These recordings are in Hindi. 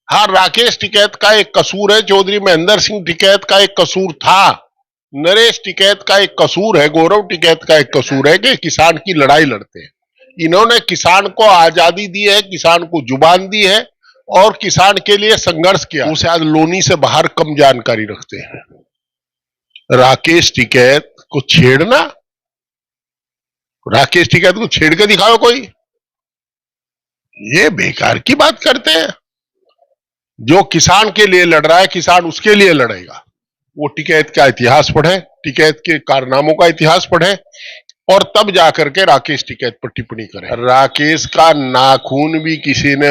हाँ, राकेश टिकैत का एक कसूर है, चौधरी महेंद्र सिंह टिकैत का एक कसूर था, नरेश टिकैत का एक कसूर है, गौरव टिकैत का एक कसूर है कि किसान की लड़ाई लड़ते हैं। इन्होंने किसान को आजादी दी है, किसान को जुबान दी है और किसान के लिए संघर्ष किया। वो शायद लोनी से बाहर कम जानकारी रखते हैं। राकेश टिकैत को छेड़ना, राकेश टिकैत को छेड़ के दिखाओ कोई, ये बेकार की बात करते हैं। जो किसान के लिए लड़ रहा है, किसान उसके लिए लड़ेगा। वो टिकैत का इतिहास पढ़े, टिकैत के कारनामों का इतिहास पढ़े और तब जाकर के राकेश टिकैत पर टिप्पणी करें। राकेश का नाखून भी किसी ने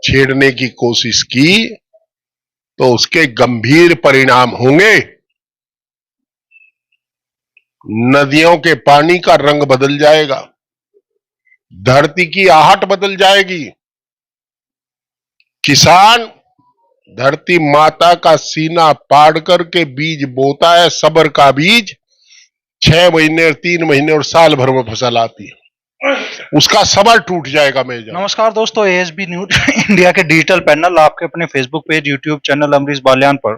छेड़ने की कोशिश की तो उसके गंभीर परिणाम होंगे। नदियों के पानी का रंग बदल जाएगा, धरती की आहट बदल जाएगी। किसान धरती माता का सीना पाड़ करके बीज बोता है, सब्र का बीज। 6 महीने और 3 महीने और साल भर में फसल आती है, उसका सब्र टूट जाएगा। मैं नमस्कार दोस्तों, एएसबी न्यूज इंडिया के डिजिटल पैनल, आपके अपने Facebook page, YouTube channel Amrish Baliyan पर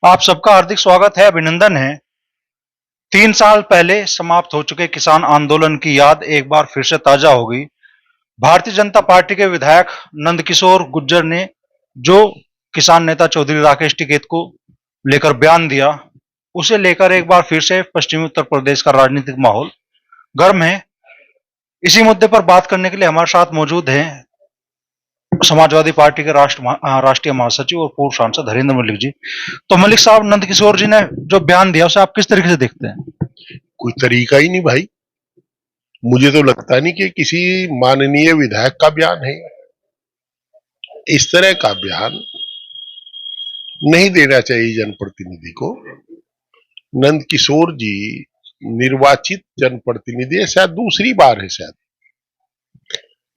आप सबका हार्दिक स्वागत है, अभिनंदन है। 3 साल पहले समाप्त हो चुके किसान आंदोलन की याद एक बार फिर से ताजा हो गई। भारतीय जनता पार्टी के विधायक नंदकिशोर गुर्जर ने जो किसान नेता चौधरी राकेश टिकैत को लेकर बयान दिया, उसे लेकर एक बार फिर से पश्चिमी उत्तर प्रदेश का राजनीतिक माहौल गर्म है। इसी मुद्दे पर बात करने के लिए हमारे साथ मौजूद हैं समाजवादी पार्टी के राष्ट्रीय महासचिव और पूर्व सांसद हरिंद्र मलिक जी। तो मलिक साहब, नंदकिशोर जी ने जो बयान दिया उसे आप किस तरीके से देखते हैं? कोई तरीका ही नहीं भाई, मुझे तो लगता नहीं कि किसी माननीय विधायक का बयान है। इस तरह का बयान नहीं देना चाहिए जनप्रतिनिधि को। नंदकिशोर जी निर्वाचित जनप्रतिनिधि है, शायद दूसरी बार है, शायद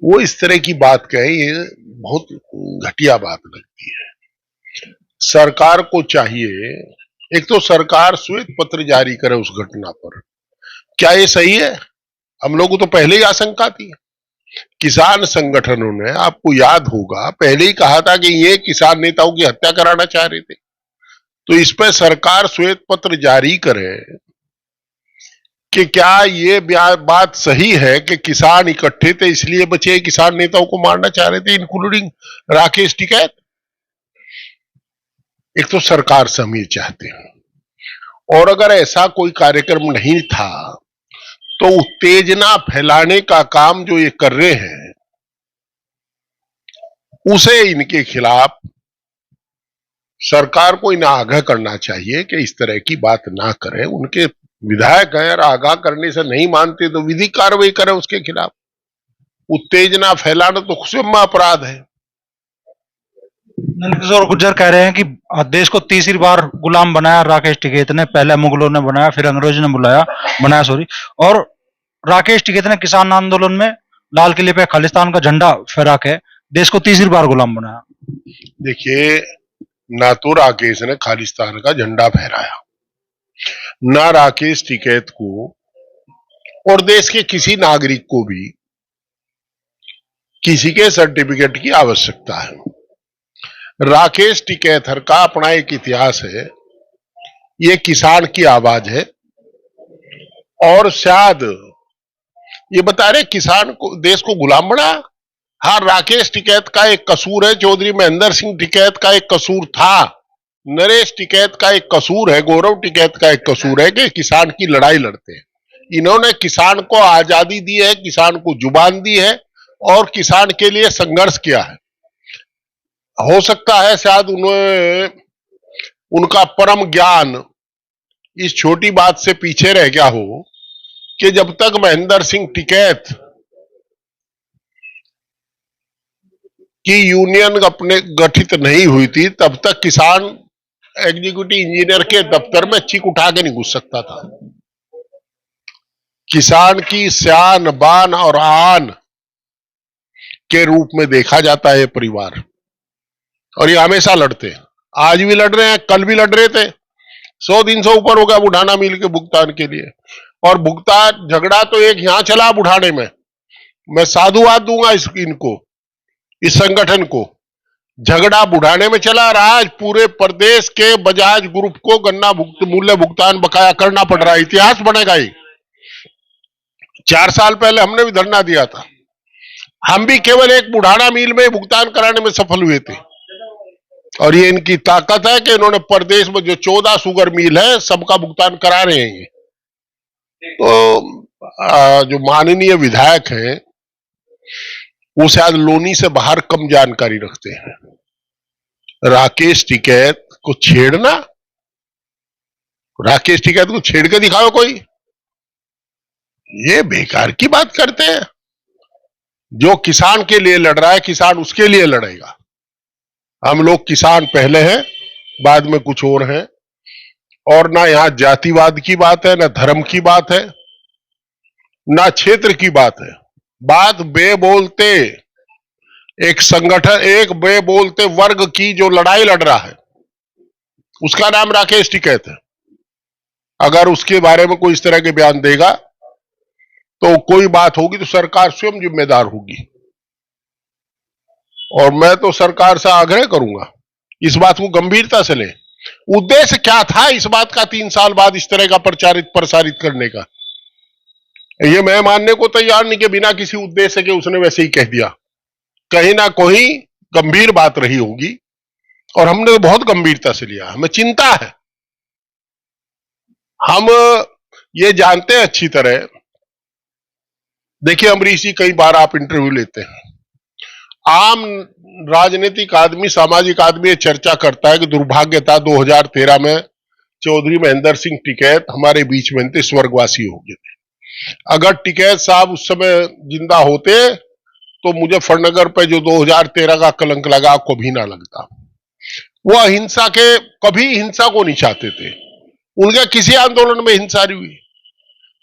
वो इस तरह की बात कहे, ये बहुत घटिया बात लगती है। सरकार को चाहिए, एक तो सरकार श्वेत पत्र जारी करे उस घटना पर। क्या ये सही है? हम लोगों को तो पहले ही आशंका थी। किसान संगठनों ने, आपको याद होगा, पहले ही कहा था कि ये किसान नेताओं की हत्या कराना चाह रहे थे। तो इस पर सरकार श्वेत पत्र जारी करे कि क्या ये बात सही है कि किसान इकट्ठे थे इसलिए बचे किसान नेताओं को मारना चाह रहे थे, इंक्लूडिंग राकेश टिकैत। एक तो सरकार से हम ये चाहते हैं, और अगर ऐसा कोई कार्यक्रम नहीं था तो उत्तेजना फैलाने का काम जो ये कर रहे हैं उसे इनके खिलाफ सरकार को इन्हें आगाह करना चाहिए कि इस तरह की बात ना करें। उनके विधायक हैं, और आगाह करने से नहीं मानते तो विधिक कार्रवाई करें उसके खिलाफ। उत्तेजना फैलाना तो खुद अपराध है। नंदकिशोर गुर्जर कह रहे हैं कि देश को तीसरी बार गुलाम बनाया राकेश टिकैत ने। पहले मुगलों ने बनाया, फिर अंग्रेजों ने बनाया और राकेश टिकैत ने किसान आंदोलन में लाल किले पे खालिस्तान का झंडा फहरा के देश को तीसरी बार गुलाम बनाया। देखिए, ना तो राकेश ने खालिस्तान का झंडा फहराया, ना राकेश टिकैत को और देश के किसी नागरिक को भी किसी के सर्टिफिकेट की आवश्यकता है। राकेश टिकैत का अपना एक इतिहास है, ये किसान की आवाज है। और शायद ये बता रहे किसान को, देश को गुलाम बना। हाँ, राकेश टिकैत का एक कसूर है, चौधरी महेंद्र सिंह टिकैत का एक कसूर था, नरेश टिकैत का एक कसूर है, गौरव टिकैत का एक कसूर है कि किसान की लड़ाई लड़ते हैं। इन्होंने किसान को आजादी दी है, किसान को जुबान दी है और किसान के लिए संघर्ष किया है। हो सकता है शायद उनका परम ज्ञान इस छोटी बात से पीछे रह गया हो कि जब तक महेंद्र सिंह टिकैत की यूनियन अपने गठित नहीं हुई थी, तब तक किसान एग्जीक्यूटिव इंजीनियर के दफ्तर में चीख उठा के नहीं घुस सकता था। किसान की शान, बान और आन के रूप में देखा जाता है परिवार, और ये हमेशा लड़ते हैं। आज भी लड़ रहे हैं, कल भी लड़ रहे थे। 100 दिन से ऊपर हो गया बुढ़ाना मिल के भुगतान के लिए, और भुगतान झगड़ा तो एक यहां चला बुढ़ाने में। मैं साधुवाद दूंगा इनको, इस संगठन को, झगड़ा बुढ़ाने में चला रहा। आज पूरे प्रदेश के बजाज ग्रुप को गन्ना मूल्य भुगतान बकाया करना पड़ रहा है। इतिहास बनेगा ये। 4 साल पहले हमने भी धरना दिया था। हम भी केवल एक बुढ़ाना मिल में भुगतान कराने में सफल हुए थे, और ये इनकी ताकत है कि इन्होंने प्रदेश में जो 14 शुगर मिल है सबका भुगतान करा रहे हैं। तो जो माननीय विधायक हैं वो शायद लोनी से बाहर कम जानकारी रखते हैं। राकेश टिकैत को छेड़ना, राकेश टिकैत को छेड़ के दिखाओ कोई, ये बेकार की बात करते हैं। जो किसान के लिए लड़ रहा है किसान उसके लिए लड़ेगा। हम लोग किसान पहले हैं, बाद में कुछ और हैं। और ना यहां जातिवाद की बात है, ना धर्म की बात है, ना क्षेत्र की बात है। बात बेबोलते एक संगठन, एक बेबोलते वर्ग की जो लड़ाई लड़ रहा है उसका नाम राकेश टिकैत है। अगर उसके बारे में कोई इस तरह के बयान देगा तो कोई बात होगी तो सरकार स्वयं जिम्मेदार होगी। और मैं तो सरकार से आग्रह करूंगा इस बात को गंभीरता से ले। उद्देश्य क्या था इस बात का 3 साल बाद इस तरह का प्रसारित करने का? ये मैं मानने को तैयार नहीं कि बिना किसी उद्देश्य के उसने वैसे ही कह दिया। कहीं ना कहीं गंभीर बात रही होगी और हमने तो बहुत गंभीरता से लिया। हमें चिंता है। हम ये जानते हैं अच्छी तरह। देखिए अमरीश जी, कई बार आप इंटरव्यू लेते हैं, आम राजनीतिक आदमी, सामाजिक आदमी ये चर्चा करता है कि दुर्भाग्य था 2013 में चौधरी महेंद्र सिंह टिकैत हमारे बीच में थे, स्वर्गवासी हो गए थे। अगर टिकैत साहब उस समय जिंदा होते तो मुजफ्फरनगर पे जो 2013 का कलंक लगा कभी ना लगता। वो अहिंसा के, कभी हिंसा को नहीं चाहते थे। उनके किसी आंदोलन में हिंसा नहीं हुई।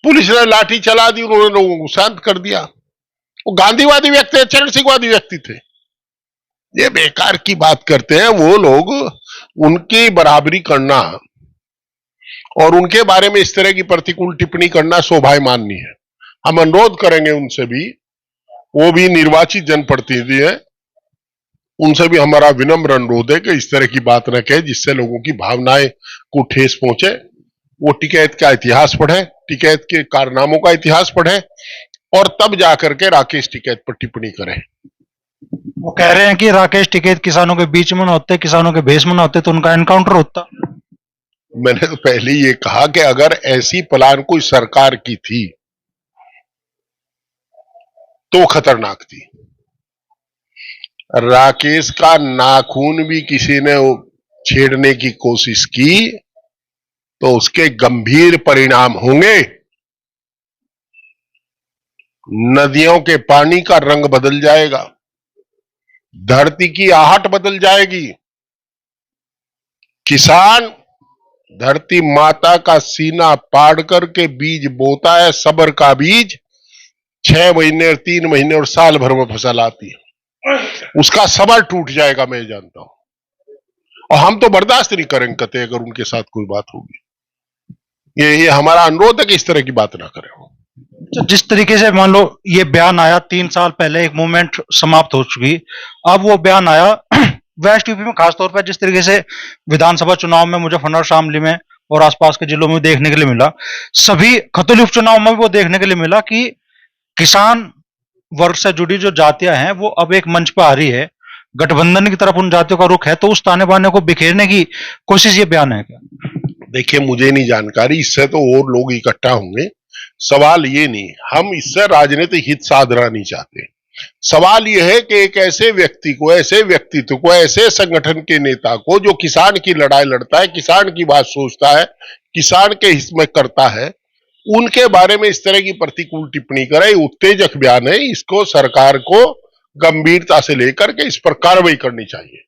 पुलिस ने लाठी चला दी, उन्होंने लोगों को शांत कर दिया। वो गांधीवादी व्यक्ति थे, चरण सिंहवादी व्यक्ति थे। ये बेकार की बात करते हैं वो लोग। उनकी बराबरी करना और उनके बारे में इस तरह की प्रतिकूल टिप्पणी करना शोभायमान नहीं है। हम अनुरोध करेंगे उनसे भी, वो भी निर्वाचित जनप्रतिनिधि है, उनसे भी हमारा विनम्र अनुरोध है कि इस तरह की बात न कहे जिससे लोगों की भावनाएं को ठेस पहुंचे। वो टिकैत का इतिहास पढ़े, टिकैत के कारनामों का इतिहास पढ़े और तब जाकर के राकेश टिकैत पर टिप्पणी करें। वो कह रहे हैं कि राकेश टिकैत किसानों के बीच में ना होते, किसानों के भेष में ना होते तो उनका एनकाउंटर होता। मैंने तो पहले ये कहा कि अगर ऐसी प्लान कोई सरकार की थी तो खतरनाक थी। राकेश का नाखून भी किसी ने छेड़ने की कोशिश की तो उसके गंभीर परिणाम होंगे। नदियों के पानी का रंग बदल जाएगा, धरती की आहट बदल जाएगी। किसान धरती माता का सीना पाड़ करके बीज बोता है, सब्र का बीज। 6 महीने और 3 महीने और साल भर में फसल आती है, उसका सब्र टूट जाएगा, मैं जानता हूं। और हम तो बर्दाश्त नहीं करेंगे कतई अगर उनके साथ कोई बात होगी। ये हमारा अनुरोध है कि इस तरह की बात ना करें। तो जिस तरीके से मान लो ये बयान आया 3 साल पहले, एक मूवमेंट समाप्त हो चुकी, अब वो बयान आया वेस्ट यूपी में, खासतौर पर जिस तरीके से विधानसभा चुनाव में मुजफ्फरनगर, शामली में और आसपास के जिलों में देखने के लिए मिला, सभी खतौली उपचुनाव में भी वो देखने के लिए मिला कि किसान वर्ग से जुड़ी जो जातियां हैं वो अब एक मंच पर आ रही है, गठबंधन की तरफ उन जातियों का रुख है। तो उस ताने बाने को बिखेरने की कोशिश ये बयान है क्या? देखिए मुझे नहीं जानकारी, इससे तो और लोग इकट्ठा होंगे। सवाल ये नहीं, हम इससे राजनीतिक हित साधना नहीं चाहते। सवाल यह है कि एक ऐसे व्यक्ति को, ऐसे व्यक्तित्व को, ऐसे संगठन के नेता को जो किसान की लड़ाई लड़ता है, किसान की बात सोचता है, किसान के हित में करता है, उनके बारे में इस तरह की प्रतिकूल टिप्पणी करे, उत्तेजक बयान है। इसको सरकार को गंभीरता से लेकर के इस पर कार्रवाई करनी चाहिए।